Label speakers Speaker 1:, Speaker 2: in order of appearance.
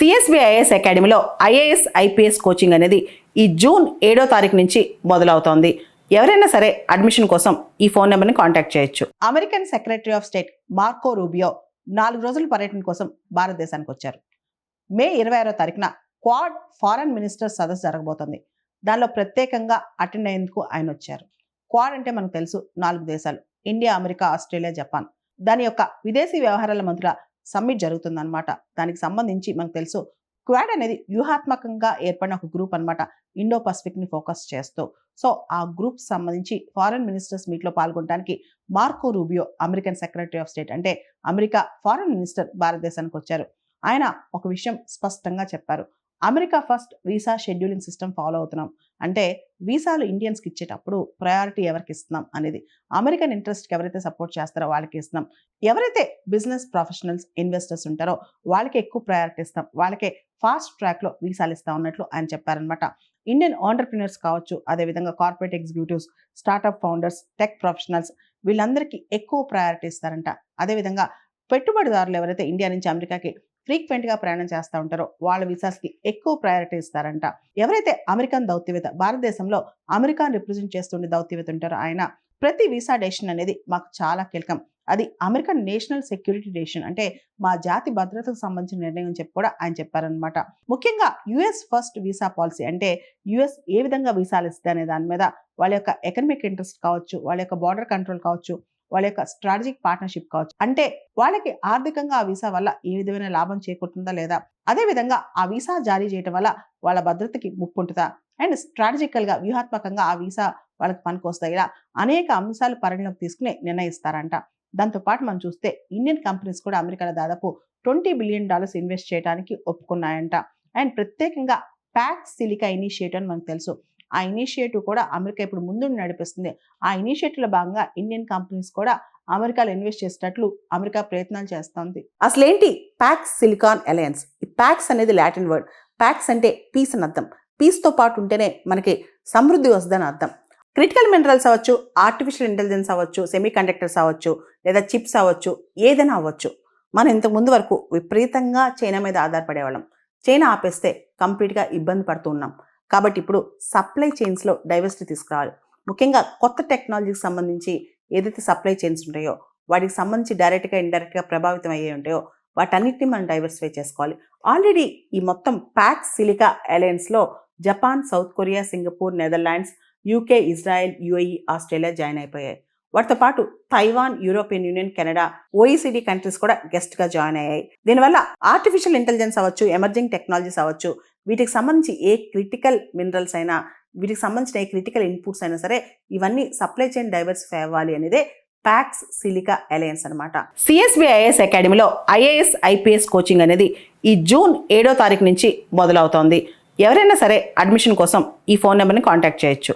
Speaker 1: CSBIS అకాడమీలో IAS IPS coaching అనేది ఈ జూన్ 7వ తారీఖు నుంచి మొదలవుతోంది. ఎవరైనా సరే అడ్మిషన్ కోసం ఈ ఫోన్ నెంబర్ని కాంటాక్ట్ చేయొచ్చు. American secretary of state Marco Rubio 4 రోజుల పర్యటన కోసం భారతదేశానికి వచ్చారు. మే 26వ తారీఖున క్వాడ్ ఫారెన్ మినిస్టర్ సదస్సు జరగబోతోంది. దానిలో ప్రత్యేకంగా అటెండ్ అయ్యేందుకు ఆయన వచ్చారు. క్వాడ్ అంటే మనకు తెలుసు 4 దేశాలు: ఇండియా, అమెరికా, ఆస్ట్రేలియా, జపాన్. దాని యొక్క విదేశీ వ్యవహారాల మంత్రుల సమ్మిట్ జరుగుతుందన్నమాట. దానికి సంబంధించి మనకు తెలుసు క్వాడ్ అనేది వ్యూహాత్మకంగా ఏర్పడిన ఒక గ్రూప్ అనమాట, ఇండో పసిఫిక్ ని ఫోకస్ చేస్తూ. సో ఆ గ్రూప్ సంబంధించి ఫారెన్ మినిస్టర్స్ మీట్ లో పాల్గొనడానికి Marco Rubio, American secretary of state అంటే అమెరికా ఫారెన్ మినిస్టర్, భారతదేశానికి వచ్చారు. ఆయన ఒక విషయం స్పష్టంగా చెప్పారు. America first visa scheduling system follow అవుతున్నాం. అంటే వీసాలు ఇండియన్స్కి ఇచ్చేటప్పుడు ప్రయారిటీ ఎవరికి ఇస్తున్నాం అనేది, అమెరికన్ ఇంట్రెస్ట్కి ఎవరైతే సపోర్ట్ చేస్తారో వాళ్ళకి ఇస్తున్నాం. ఎవరైతే బిజినెస్ ప్రొఫెషనల్స్, ఇన్వెస్టర్స్ ఉంటారో వాళ్ళకి ఎక్కువ ప్రయారిటీ ఇస్తాం, వాళ్ళకే ఫాస్ట్ ట్రాక్లో వీసాలు ఇస్తాం అన్నట్లు ఆయన చెప్పారనమాట. ఇండియన్ ఆంటర్ప్రినర్స్ కావచ్చు, అదేవిధంగా corporate executives, startup founders, tech professionals, వీళ్ళందరికీ ఎక్కువ ప్రయారిటీ ఇస్తారంట. అదేవిధంగా పెట్టుబడిదారులు ఎవరైతే ఇండియా నుంచి అమెరికాకి ఫ్రీక్వెంట్ గా ప్రయాణం చేస్తూ ఉంటారో వాళ్ళ వీసాస్ కి ఎక్కువ ప్రయారిటీ ఇస్తారంట. ఎవరైతే అమెరికన్ దౌత్యవేత్త, భారతదేశంలో అమెరికాను రిప్రజెంట్ చేస్తుండే దౌత్యవేత్త ఉంటారో ఆయన, ప్రతి వీసా డెసిషన్ అనేది మాకు చాలా కీలకం, అది అమెరికన్ నేషనల్ సెక్యూరిటీ డెసిషన్, అంటే మా జాతి భద్రతకు సంబంధించిన నిర్ణయం అని చెప్పి కూడా ఆయన చెప్పారనమాట. ముఖ్యంగా యుఎస్ ఫస్ట్ వీసా పాలసీ, అంటే యుఎస్ ఏ విధంగా వీసాలు ఇస్తుంది అనే దాని మీద, వాళ్ళ యొక్క ఎకనమిక్ ఇంట్రెస్ట్ కావచ్చు, వాళ్ళ యొక్క బార్డర్ కంట్రోల్ కావచ్చు, వాళ్ళ యొక్క స్ట్రాటజిక్ పార్ట్నర్షిప్ కావచ్చు, అంటే వాళ్ళకి ఆర్థికంగా ఆ వీసా వల్ల ఏ విధమైన లాభం చేకూరుతుందా లేదా, అదే విధంగా ఆ వీసా జారీ చేయడం వల్ల వాళ్ళ భద్రతకి ముప్పు ఉంటుందా, అండ్ స్ట్రాటజికల్ గా వ్యూహాత్మకంగా ఆ వీసా వాళ్ళకి పనికొస్తా, ఇలా అనేక అంశాలు పరిగణలోకి తీసుకుని నిర్ణయిస్తారంట. దాంతోపాటు మనం చూస్తే ఇండియన్ కంపెనీస్ కూడా అమెరికాలో దాదాపు $20 బిలియన్ ఇన్వెస్ట్ చేయడానికి ఒప్పుకున్నాయంట. అండ్ ప్రత్యేకంగా ప్యాక్స్ సిలికా ఇనిషియేటివ్ అని మనకు తెలుసు. ఆ ఇనిషియేటివ్ కూడా అమెరికా ఇప్పుడు ముందు నడిపిస్తుంది. ఆ ఇనిషియేటివ్ లో భాగంగా ఇండియన్ కంపెనీస్ కూడా అమెరికాలో ఇన్వెస్ట్ చేసేటట్లు అమెరికా ప్రయత్నాలు చేస్తోంది. అసలేంటి ప్యాక్స్ సిలికాన్ అలయన్స్? ఈ ప్యాక్స్ అనేది లాటిన్ వర్డ్. ప్యాక్స్ అంటే పీస్ అని అర్థం. పీస్ తో పాటు ఉంటేనే మనకి సమృద్ధి వస్తుందని అర్థం. క్రిటికల్ మినరల్స్ అవ్వచ్చు, ఆర్టిఫిషియల్ ఇంటెలిజెన్స్ అవ్వచ్చు, సెమీ కండక్టర్స్ అవ్వచ్చు, లేదా చిప్స్ అవ్వచ్చు, ఏదైనా అవ్వచ్చు. మనం ఇంతకు ముందు వరకు విపరీతంగా చైనా మీద ఆధారపడేవాళ్ళం. చైనా ఆపేస్తే కంప్లీట్గా ఇబ్బంది పడుతూ ఉన్నాం. కాబట్టి ఇప్పుడు సప్లై చైన్స్లో డైవర్సిటీ తీసుకురావాలి. ముఖ్యంగా కొత్త టెక్నాలజీకి సంబంధించి ఏదైతే సప్లై చైన్స్ ఉంటాయో వాటికి సంబంధించి డైరెక్ట్గా, ఇండైరెక్ట్గా ప్రభావితం అయ్యే ఉంటాయో వాటన్నిటిని మనం డైవర్సిఫై చేసుకోవాలి. ఆల్రెడీ ఈ మొత్తం ప్యాక్స్ సిలికా అలయన్స్లో Japan, South Korea, Singapore, Netherlands, UK, Israel, UAE, Australia join అయిపోయాయి. వాటితో పాటు Taiwan, European Union, Canada, OECD countries కూడా గెస్ట్ గా జాయిన్ అయ్యాయి. దీనివల్ల ఆర్టిఫిషియల్ ఇంటెలిజెన్స్ అవ్వచ్చు, ఎమర్జింగ్ టెక్నాలజీస్ అవ్వచ్చు, వీటికి సంబంధించి ఏ క్రిటికల్ మినరల్స్ అయినా, వీటికి సంబంధించిన ఏ క్రిటికల్ ఇన్పుట్స్ అయినా సరే, ఇవన్నీ సప్లై చైన్ డైవర్సిఫై అవ్వాలి అనేదే ప్యాక్స్ సిలికా అలయన్స్ అనమాట. సిఎస్బిఐఎస్ అకాడమీలో ఐఏఎస్ ఐపీఎస్ కోచింగ్ అనేది ఈ జూన్ 7వ తారీఖు నుంచి మొదలవుతోంది. ఎవరైనా సరే అడ్మిషన్ కోసం ఈ ఫోన్ నెంబర్ని కాంటాక్ట్ చేయొచ్చు.